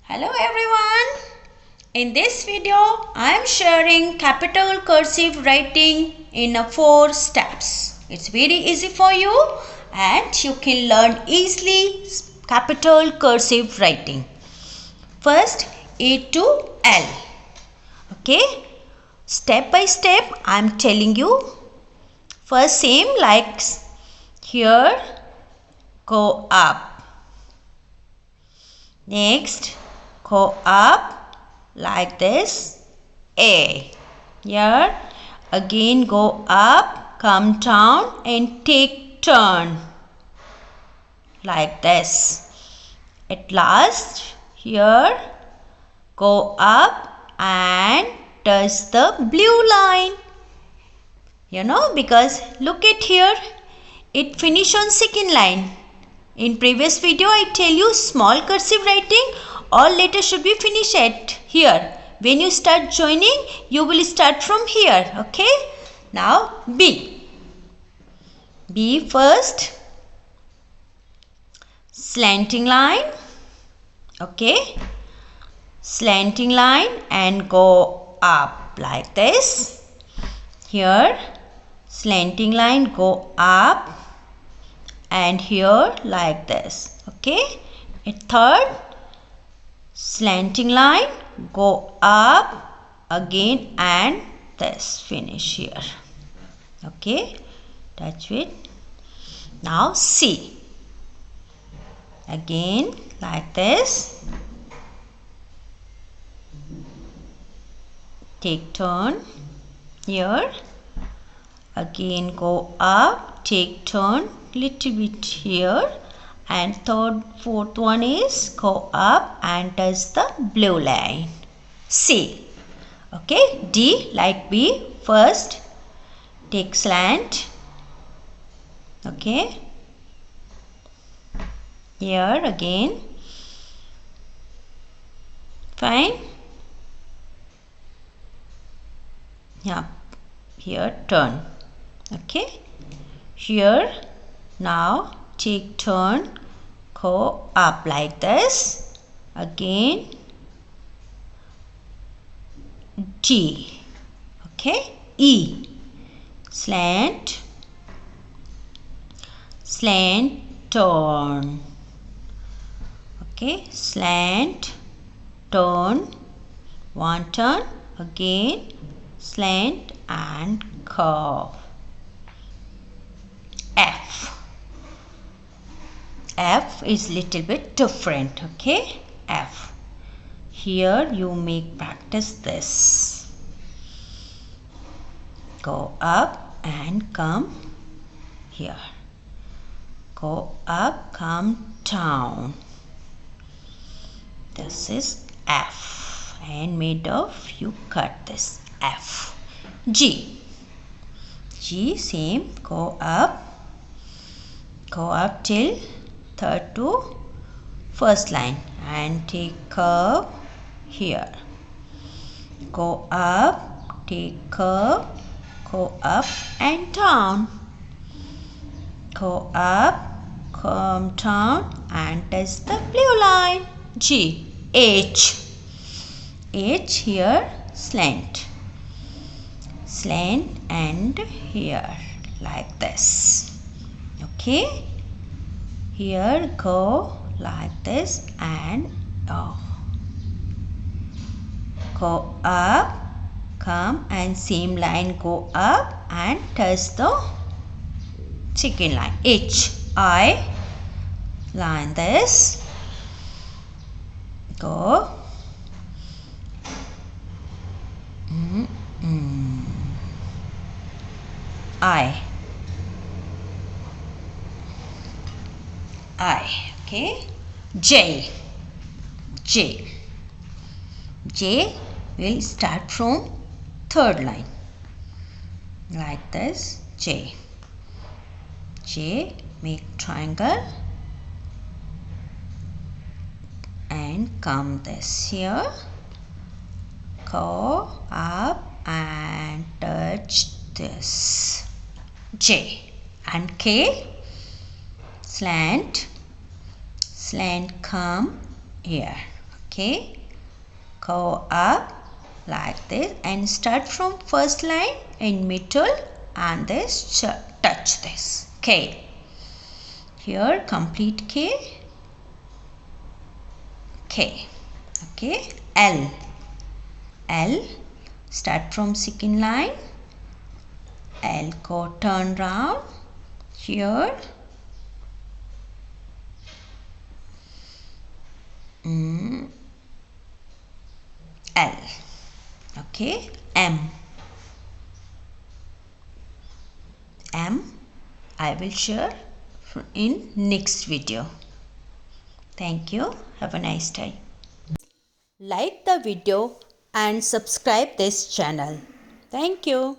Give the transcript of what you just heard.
Hello everyone. In this video, I am sharing capital cursive writing in 4 steps. It's very easy for you and you can learn easily capital cursive writing. First, A to L. Okay. Step by step, I am telling you. First, same like here, go up. Next, go up like this, A. Here, again go up, come down and take turn like this. At last, here, go up and touch the blue line. Because look at here, it finish on second line. In previous video, I tell you small cursive writing, all letters should be finished at here. When you start joining, you will start from here. Okay. Now B. B first. Slanting line. Okay. Slanting line and go up like this. Here, slanting line, go up. And here like this. Okay. A third slanting line, go up again and this finish here. Okay. Touch it. Now C. Again like this. Take turn here. Again go up, take turn little bit here, and fourth one is go up and touch the blue line. C. Okay. D like B. First take slant. Okay. Here again. Fine. Yeah. Here turn. Okay. Here now take turn, go up like this. Again G. Okay. E. Slant, slant, turn. Okay. Slant, turn, one turn, again slant and curve. F. F is little bit different. Okay. F. Here you make practice this. Go up and come here. Go up, come down. This is F. And made of you cut this F. G. G same. Go up till third to first line and take curve here. Go up, take curve, go up and down. Go up, come down and touch the blue line. G. H. H here slant. Slant and here like this. Okay. Here go like this and go up, come and same line go up and touch the second line. H. I. Line this. Go. I. Okay. J. J. J will start from third line like this. J. J, make triangle and come this here. Go up and touch this. J. And K. Slant, come here. Okay, go up like this and start from first line in middle and this touch this K. Here complete K. K. Okay, L. L. Start from second line. L go turn round. Here. L. Okay, M. M. I will share in next video. Thank you. Have a nice day. Like the video and subscribe this channel. Thank you.